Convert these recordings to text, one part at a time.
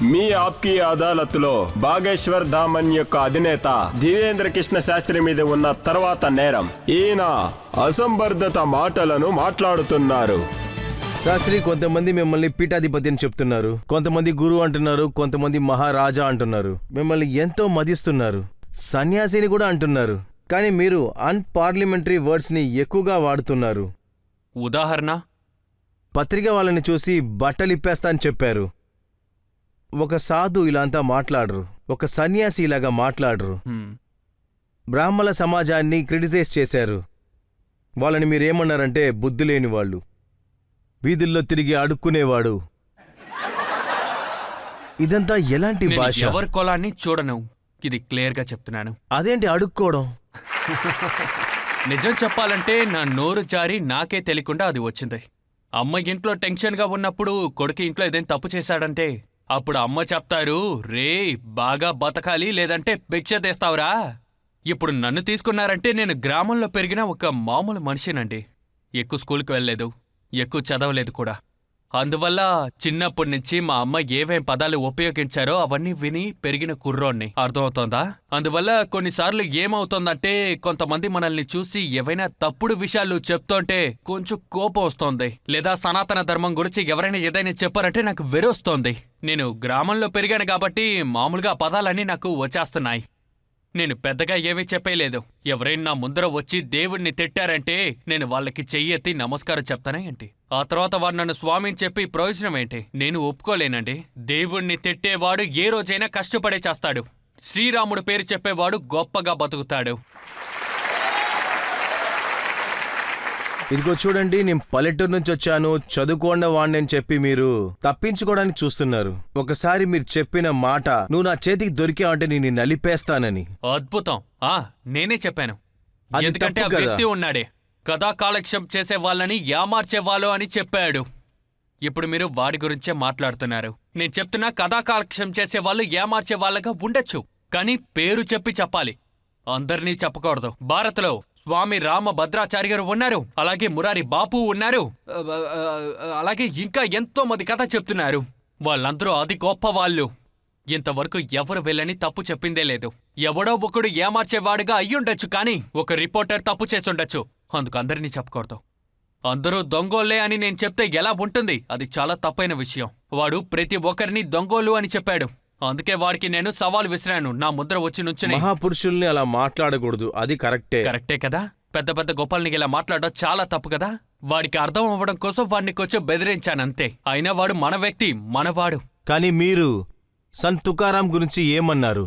మీ ఆప్కి అదాలత్లో బాగేశ్వర్ ధామన్ యొక్క అధినేత దివేంద్ర కృష్ణ శాస్త్రి మీద ఉన్న తర్వాత నేరం. ఈయన అసంబద్ధత మాటలను మాట్లాడుతున్నారు. శాస్త్రి, కొంతమంది మిమ్మల్ని పీఠాధిపతి అని చెప్తున్నారు, కొంతమంది గురువు అంటున్నారు, కొంతమంది మహారాజా అంటున్నారు, మిమ్మల్ని ఎంతో మదిస్తున్నారు, సన్యాసిని కూడా అంటున్నారు. కానీ మీరు అన్పార్లమెంటరీ వర్డ్స్ని ఎక్కువగా వాడుతున్నారు. ఉదాహరణ, పత్రిక వాళ్ళని చూసి బట్టలిప్పేస్తా అని చెప్పారు. ఒక సాధు ఇలాంతా మాట్లాడరు, ఒక సన్యాసి ఇలాగా మాట్లాడరు. బ్రాహ్మణ సమాజాన్ని క్రిటిసైజ్ చేశారు. వాళ్ళని మీరేమన్నారంటే బుద్ధి లేని వాళ్ళు, వీధుల్లో తిరిగి అడుక్కునేవాడు. ఇదంతా ఎలాంటి భాష? ఎవరి కులాన్ని చూడను, ఇది క్లియర్ గా చెప్తున్నాను. అదేంటి అడుక్కోవడం? నిజం చెప్పాలంటే నా నోరు జారి నాకే తెలియకుండా అది వచ్చింది. అమ్మ ఇంట్లో టెన్షన్గా ఉన్నప్పుడు కొడుకు ఇంట్లో ఏదైనా తప్పు చేశాడంటే అప్పుడు అమ్మ చెప్తారు, రే బాగా బతకాలి లేదంటే భిక్ష తెస్తావురా. ఇప్పుడు నన్ను తీసుకున్నారంటే నేను గ్రామంలో పెరిగిన ఒక మామూలు మనిషినండి. ఎక్కువ స్కూల్కి వెళ్ళలేదు, ఎక్కువ చదవలేదు కూడా. అందువల్ల చిన్నప్పటి నుంచి మా అమ్మ ఏవేం పదాలు ఉపయోగించారో అవన్నీ విని పెరిగిన కుర్రోడ్ని. అర్థమవుతోందా? అందువల్ల కొన్నిసార్లు ఏమవుతోందంటే కొంతమంది మనల్ని చూసి ఏవైనా తప్పుడు విషయాలు చెప్తుంటే కొంచెం కోపం వస్తోంది, లేదా సనాతన ధర్మం గురించి ఎవరైనా ఏదైనా చెప్పారంటే నాకు వెరొస్తోంది. నేను గ్రామంలో పెరిగాను కాబట్టి మామూలుగా పదాలన్నీ నాకు వచ్చేస్తున్నాయి. నేను పెద్దగా ఏమీ చెప్పేయలేదు. ఎవరైనా నా ముందర వచ్చి దేవుణ్ణి తిట్టారంటే నేను వాళ్ళకి చెయ్యెత్తి నమస్కారం చెప్తానే ఏంటి. ఆ తర్వాత వాడు నన్ను స్వామిని చెప్పి ప్రయోజనం ఏంటి? నేను ఒప్పుకోలేనండి. దేవుణ్ణి తిట్టేవాడు ఏ రోజైనా కష్టపడే చేస్తాడు. శ్రీరాముడు పేరు చెప్పేవాడు గొప్పగా బతుకుతాడు. ఇదిగో చూడండి, నేను పల్లెటూరు నుంచి వచ్చాను, చదువుకోండి వాడిని అని చెప్పి మీరు తప్పించుకోవడానికి చూస్తున్నారు. ఒకసారి మీరు చెప్పిన మాట, నువ్వు నా చేతికి దొరికావంటే నేను నలిపేస్తానని. అద్భుతం. నేనే చెప్పాను. అది ఎందుకంటే ఆ తప్పు కదా. వ్యక్తి ఉన్నాడే కథా కాలక్షేపం చేసే వాళ్ళని ఏమార్చేవాళ్ళు అని చెప్పాడు. ఇప్పుడు మీరు వాడి గురించే మాట్లాడుతున్నారు. నేను చెప్తున్నా, కథా కాలక్షేపం చేసేవాళ్ళు ఏమార్చే వాళ్ళగా ఉండొచ్చు, కానీ పేరు చెప్పి చెప్పాలి, అందరినీ చెప్పకూడదు. భారత్లో స్వామి రామభద్రాచార్య గారు ఉన్నారు, అలాగే మురారి బాపు ఉన్నారు, అలాగే ఇంకా ఎంతో మంది కథ చెప్తున్నారు. వాళ్ళందరూ అతి గొప్ప వాళ్ళు. ఇంతవరకు ఎవరు వెళ్ళని తప్పు చెప్పిందే లేదు. ఎవడో ఒకడు ఏమార్చేవాడుగా అయ్యుండొచ్చు, కానీ ఒక రిపోర్టర్ తప్పు చేసుండొచ్చు. అందుకు అందరినీ చెప్పకూడదు. అందరూ దొంగోళ్లే అని నేను చెప్తే ఎలా ఉంటుంది? అది చాలా తప్పైన విషయం. వాడు ప్రతి ఒక్కరిని దొంగోళ్ళు అని చెప్పాడు. అందుకే వాడికి నేను సవాల్ విసిరాను. నా ముద్ర వచ్చి నుంచుని, మహాపురుషుల్ని అలా మాట్లాడకూడదు, అది కరెక్టే కదా. పెద్ద పెద్ద గొప్పల్ని ఇలా మాట్లాడడం చాలా తప్పు కదా. వాడికి అర్థం అవ్వడం కోసం వాడిని కొంచెం బెదిరించానంతే. అయినా వాడు మన వ్యక్తి, మనవాడు. కానీ మీరు సంత్ తుకారాం గురించి ఏమన్నారు?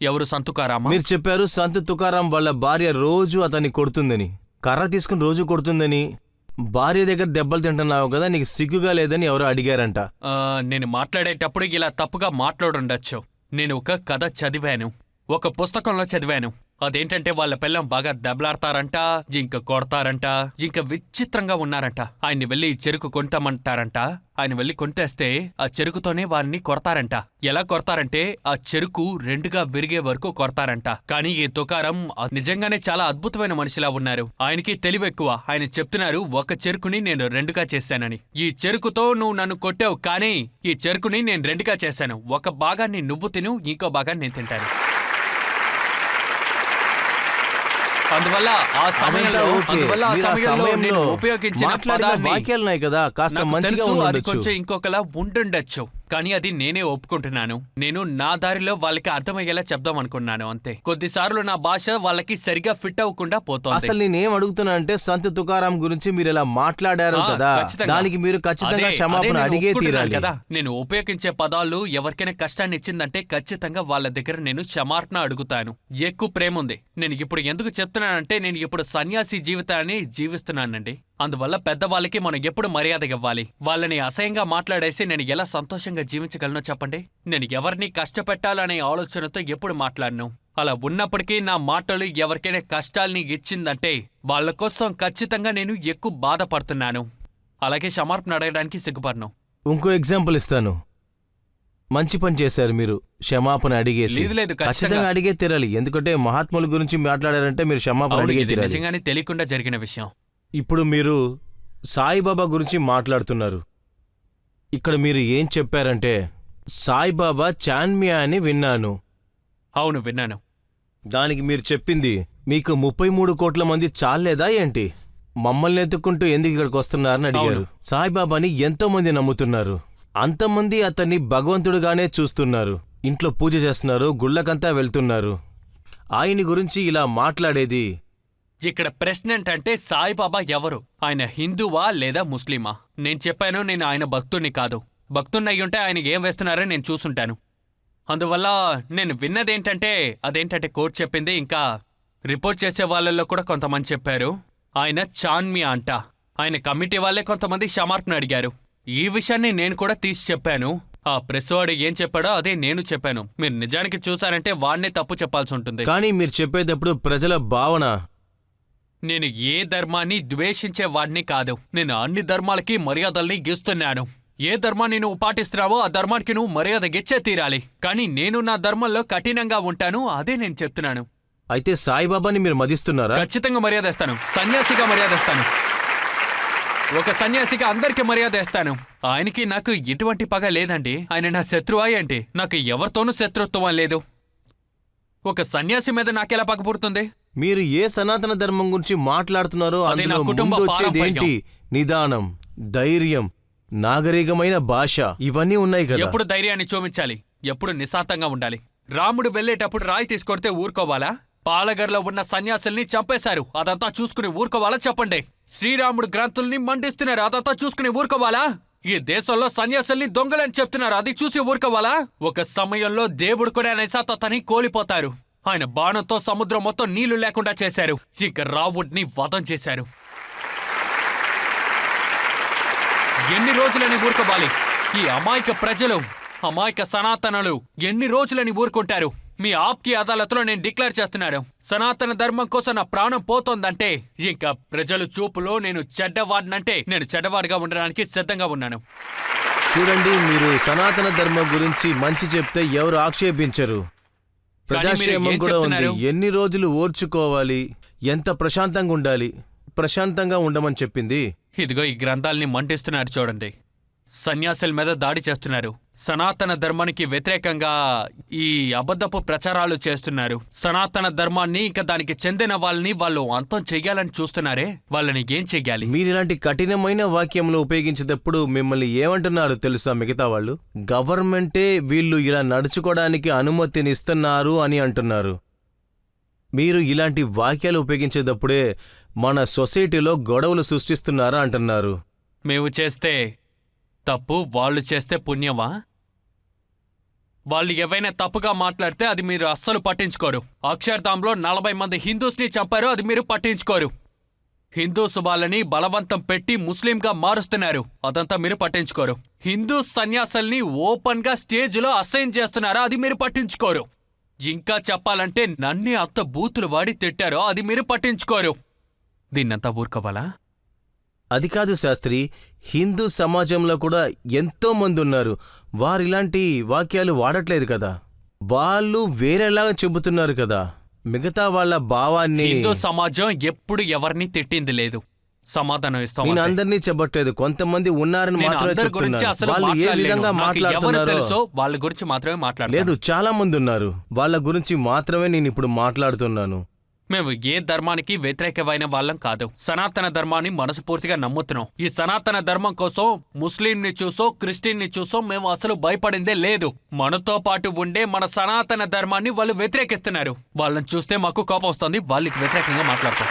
ఎవరు సంత్ తుకారాం? మీరు చెప్పారు సంత్ తుకారాం వాళ్ళ భార్య రోజు అతన్ని కొడుతుందని, కర్ర తీసుకుని రోజు కొడుతుందని. భార్య దగ్గర దెబ్బలు తింటున్నావు కదా, నీకు సిగ్గుగా లేదని ఎవరో అడిగారంట. నేను మాట్లాడేటప్పుడు ఇలా తప్పుగా మాట్లాడుండొచ్చు. నేను ఒక కథ చదివాను, ఒక పుస్తకంలో చదివాను. అదేంటంటే వాళ్ళ పిల్లం బాగా దెబ్బలాడతారంట, జింక కొడతారంట, జింక విచిత్రంగా ఉన్నారంట. ఆయన్ని వెళ్లి చెరుకు కొంటామంటారంట. ఆయన వెళ్లి కొంటేస్తే ఆ చెరుకుతోనే వారిని కొడతారంట. ఎలా కొడతారంటే ఆ చెరుకు రెండుగా విరిగే వరకు కొడతారంట. కానీ ఈ తుకారం నిజంగానే చాలా అద్భుతమైన మనిషిలా ఉన్నారు. ఆయనకి తెలివెక్కువ. ఆయన చెప్తున్నారు, ఒక చెరుకుని నేను రెండుగా చేశానని. ఈ చెరుకుతో నువ్వు నన్ను కొట్టావు, కానీ ఈ చెరుకుని నేను రెండుగా చేశాను. ఒక భాగాన్ని నువ్వు తిను, ఇంకో భాగాన్ని నేను తింటాను. అందువల్ల ఆ సమయంలో నేను ఉపయోగించిన పదాన్ని కదా, కాస్త మంచిగా అది కొంచెం ఇంకొకలా ఉండుండొచ్చు, కానీ అది నేనే ఒప్పుకుంటున్నాను. నేను నా దారిలో వాళ్ళకి అర్థమయ్యేలా చెప్దాం అనుకున్నాను అంతే. కొద్దిసార్లు నా భాష వాళ్ళకి సరిగా ఫిట్ అవ్వకుండా పోతుంది. అసలు నేనేం అడుగుతున్నా అంటే, సంత్ తుకారాం గురించి మీరు ఇలా మాట్లాడారు కదా, దానికి మీరు ఖచ్చితంగా క్షమాపణ అడిగే తీరాలి కదా. నేను ఉపయోగించే పదాలు ఎవరికైనా కష్టాన్ని ఇచ్చిందంటే ఖచ్చితంగా వాళ్ళ దగ్గర నేను క్షమాపణ అడుగుతాను. ఎక్కువ ప్రేమ ఉంది. నేను ఇప్పుడు ఎందుకు చెప్తున్నానంటే, నేను ఇప్పుడు సన్యాసి జీవితాన్ని జీవిస్తున్నానండి. అందువల్ల పెద్దవాళ్ళకి మనం ఎప్పుడు మర్యాద ఇవ్వాలి. వాళ్ళని అసహ్యంగా మాట్లాడేసి నేను ఎలా సంతోషంగా జీవించగలనో చెప్పండి. నేను ఎవరిని కష్టపెట్టాలనే ఆలోచనతో ఎప్పుడు మాట్లాడను. అలా ఉన్నప్పటికీ నా మాటలు ఎవరికైనా కష్టాల్ని ఇచ్చిందంటే వాళ్ళ కోసం ఖచ్చితంగా నేను ఎక్కువ బాధపడుతున్నాను. అలాగే క్షమాపణ అడగడానికి సిగ్గుపడను. ఇంకో ఎగ్జాంపుల్ ఇస్తాను. మంచి పని చేశారు మీరు, క్షమాపణ అడిగేసి. లేదు, ఖచ్చితంగా అడిగే తీరాలి. ఎందుకంటే మహాత్ముల గురించి మాట్లాడారంటే మీరు క్షమాపణ అడిగే తీరాలి. నిజంగానే తెలియకుండా జరిగిన విషయం. ఇప్పుడు మీరు సాయిబాబా గురించి మాట్లాడుతున్నారు. ఇక్కడ మీరు ఏం చెప్పారంటే, సాయిబాబా చాన్మియా అని విన్నాను. అవును, విన్నాను. దానికి మీరు చెప్పింది మీకు 33 కోట్ల మంది చాలేదా ఏంటి? మమ్మల్ని ఎత్తుకుంటూ ఎందుకు ఇక్కడికి వస్తున్నారని అడిగారు. సాయిబాబాని ఎంతో మంది నమ్ముతున్నారు. అంతమంది అతన్ని భగవంతుడుగానే చూస్తున్నారు. ఇంట్లో పూజ చేస్తున్నారు, గుళ్ళకంతా వెళ్తున్నారు. ఆయన్ని గురించి ఇలా మాట్లాడేది. ఇక్కడ ప్రశ్న ఏంటంటే సాయిబాబా ఎవరు? ఆయన హిందువా లేదా ముస్లిమా? నేను చెప్పాను, నేను ఆయన భక్తుణ్ణి కాదు. భక్తుణ్ణి అయ్యుంటే ఆయనకి ఏం వేస్తున్నారో నేను చూసుంటాను. అందువల్ల నేను విన్నదేంటంటే అదేంటంటే కోర్టు చెప్పింది, ఇంకా రిపోర్ట్ చేసే వాళ్ళల్లో కూడా కొంతమంది చెప్పారు ఆయన చాన్మియా అంట. ఆయన కమిటీ వాళ్ళే కొంతమంది షమార్క్ను అడిగారు. ఈ విషయాన్ని నేను కూడా తీసి చెప్పాను. ఆ ప్రెస్ వాడు ఏం చెప్పాడో అదే నేను చెప్పాను. మీరు నిజానికి చూసారంటే వాడినే తప్పు చెప్పాల్సి ఉంటుంది. కానీ మీరు చెప్పేటప్పుడు ప్రజల భావన. నేను ఏ ధర్మాన్ని ద్వేషించే వాడిని కాదు. నేను అన్ని ధర్మాలకి మర్యాదల్ని గీస్తున్నాను. ఏ ధర్మాన్ని నువ్వు పాటిస్తున్నావో ఆ ధర్మానికి నువ్వు మర్యాద గిచ్చే తీరాలి. కానీ నేను నా ధర్మంలో కఠినంగా ఉంటాను, అదే నేను చెప్తున్నాను. అయితే సాయిబాబాని మీరు మదిస్తున్నారా? ఖచ్చితంగా మర్యాద ఇస్తాను. సన్యాసిగా మర్యాద ఇస్తాను. ఒక సన్యాసిగా అందరికీ మర్యాద ఇస్తాను. ఆయనకి నాకు ఎటువంటి పగ లేదండి. ఆయన నా శత్రువా ఏంటి? నాకు ఎవరితోనూ శత్రుత్వం లేదు. ఒక సన్యాసి మీద నాకెలా పగ పుడుతుంది? మీరు ఏ సనాతన ధర్మం గురించి మాట్లాడుతున్నారో అదే నా అందులో కుటుంబ ముందు వచ్చేది ఏంటి? నిదానం, ధైర్యం, నాగరికమైన భాష, ఇవన్నీ ఉన్నాయి కదా. ఎప్పుడు ధైర్యాన్ని చూపించాలి, ఎప్పుడు నిశాంతంగా ఉండాలి. రాముడు వెళ్లేటప్పుడు రాయి తీసుకొడితే ఊరుకోవాలా? పాలగర్లో ఉన్న సన్యాసుల్ని చంపేశారు, అదంతా చూసుకుని ఊరుకోవాలా చెప్పండి? శ్రీరాముడు గ్రంథుల్ని మండిస్తున్నారు, అదంతా చూసుకుని ఊరుకోవాలా? ఈ దేశంలో సన్యాసుల్ని దొంగలని చెప్తున్నారు, అది చూసి ఊరుకోవాలా? ఒక సమయంలో దేవుడు కూడా నిశాంతతని కోల్పోతారు. ఆయన బాణంతో సముద్రం మొత్తం నీళ్లు లేకుండా చేశారు. ఇక రావుడిని వధం చేశారు. ఎన్ని రోజులని ఊరుకోవాలి? ఈ అమాయక ప్రజలు, అమాయక సనాతనులు ఎన్ని రోజులని ఊరుకుంటారు? మీ ఆప్కి అదాలత్లో నేను డిక్లేర్ చేస్తున్నాను, సనాతన ధర్మం కోసం నా ప్రాణం పోతోందంటే ఇంకా ప్రజలు చూపులో నేను చెడ్డవాడినంటే నేను చెడ్డవాడిగా ఉండడానికి సిద్ధంగా ఉన్నాను. చూడండి, మీరు సనాతన ధర్మం గురించి మంచి చెప్తే ఎవరు ఆక్షేపించరు. ప్రజాక్షేమం కూడా ఉంది. ఎన్ని రోజులు ఓర్చుకోవాలి, ఎంత ప్రశాంతంగా ఉండాలి, ప్రశాంతంగా ఉండమని చెప్పింది. ఇదిగో ఈ గ్రంథాలని మంటిస్తున్నారు చూడండి. సన్యాసుల మీద దాడి చేస్తున్నారు. సనాతన ధర్మానికి వ్యతిరేకంగా ఈ అబద్ధపు ప్రచారాలు చేస్తున్నారు. సనాతన ధర్మాన్ని ఇంకా దానికి చెందిన వాళ్ళని వాళ్ళు అంతం చెయ్యాలని చూస్తున్నారే, వాళ్ళని ఏం చెయ్యాలి? మీరు ఇలాంటి కఠినమైన వాక్యంలో ఉపయోగించేటప్పుడు మిమ్మల్ని ఏమంటున్నారు తెలుసా మిగతా వాళ్ళు? గవర్నమెంటే వీళ్ళు ఇలా నడుచుకోవడానికి అనుమతినిస్తున్నారు అని అంటున్నారు. మీరు ఇలాంటి వాక్యాలు ఉపయోగించేటప్పుడే మన సొసైటీలో గొడవలు సృష్టిస్తున్నారా అంటున్నారు. మేము చేస్తే తప్పు, వాళ్ళు చేస్తే పుణ్యమా? వాళ్ళు ఏవైనా తప్పుగా మాట్లాడితే అది మీరు అస్సలు పట్టించుకోరు. అక్షర్ధాంలో 40 మంది హిందూస్ని చంపారు, అది మీరు పట్టించుకోరు. హిందూస్ వాళ్ళని బలవంతం పెట్టి ముస్లింగా మారుస్తున్నారు, అదంతా మీరు పట్టించుకోరు. హిందూ సన్యాసుల్ని ఓపెన్గా స్టేజ్లో అసైన్ చేస్తున్నారా, అది మీరు పట్టించుకోరు. ఇంకా చెప్పాలంటే నన్నే అంత బూతులు వాడి తిట్టారో అది మీరు పట్టించుకోరు. దీన్నంతా ఊరుకోవాలా? అది కాదు శాస్త్రి, హిందూ సమాజంలో కూడా ఎంతో మంది ఉన్నారు, వారిలాంటి వాక్యాలు వాడట్లేదు కదా. వాళ్ళు వేరేలాగా చెబుతున్నారు కదా. మిగతా వాళ్ళ భావాన్ని. హిందూ సమాజం ఎప్పుడు ఎవరిని తిట్టింది లేదు. సమాధానం ఇస్తాం. నేను అందరినీ చెప్పట్లేదు, కొంతమంది ఉన్నారని మాత్రమే చెప్తున్నాను. వాళ్ళు ఏ విధంగా మాట్లాడుతున్నారో వాళ్ళ గురించి మాత్రమే మాట్లాడలేదు. లేదు, చాలా మంది ఉన్నారు, వాళ్ళ గురించి మాత్రమే నేను ఇప్పుడు మాట్లాడుతున్నాను. మేము ఏ ధర్మానికి వ్యతిరేకమైన వాళ్ళం కాదు. సనాతన ధర్మాన్ని మనస్ఫూర్తిగా నమ్ముతున్నాం. ఈ సనాతన ధర్మం కోసం ముస్లింని చూసో క్రిస్టియన్ని చూసో మేము అసలు భయపడిందే లేదు. మనతో పాటు ఉండే మన సనాతన ధర్మాన్ని వాళ్ళు వ్యతిరేకిస్తున్నారు. వాళ్ళని చూస్తే మాకు కోపం వస్తుంది, వాళ్ళకి వ్యతిరేకంగా మాట్లాడతాం.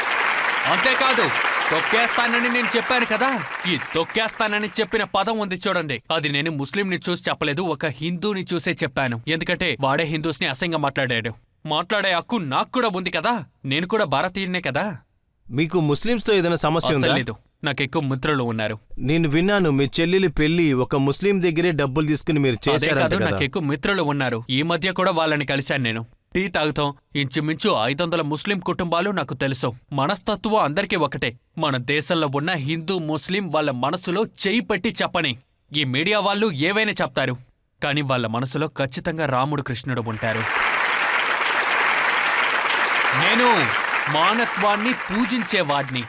అంతేకాదు, తొక్కేస్తానని నేను చెప్పాను కదా. ఈ తొక్కేస్తానని చెప్పిన పదం ఉంది చూడండి, అది నేను ముస్లింని చూసి చెప్పలేదు, ఒక హిందూని చూసే చెప్పాను. ఎందుకంటే వాడే హిందూస్ని అసహ్యంగా మాట్లాడాడు. మాట్లాడే హక్కు నాకు కూడా ఉంది కదా, నేను కూడా భారతీయున్నే కదా. మీకు ముస్లింస్తో ఏదైనా సమస్య ఉందా? లేదు, నాకు ఎక్కువ మిత్రులు ఉన్నారు. నేను విన్నాను మీ చెల్లెలి పెళ్లి ఒక ముస్లిం దగ్గరే డబ్బులు తీసుకుని మీరు చేశారంట కదా. నాకు ఎక్కువ మిత్రులు ఉన్నారు. ఈ మధ్య కూడా వాళ్ళని కలిశాను నేను. టీ తాగుతాం. ఇంచుమించు 500 ముస్లిం కుటుంబాలు నాకు తెలుసు. మనస్తత్వం అందరికీ ఒకటే. మన దేశంలో ఉన్న హిందూ ముస్లిం వాళ్ళ మనసులో చెయ్యి పెట్టి చెప్పని. ఈ మీడియా వాళ్ళు ఏవైనా చెప్తారు, కానీ వాళ్ళ మనసులో ఖచ్చితంగా రాముడు కృష్ణుడు ఉంటారు. నేను మానత్వాన్ని పూజించేవాడిని.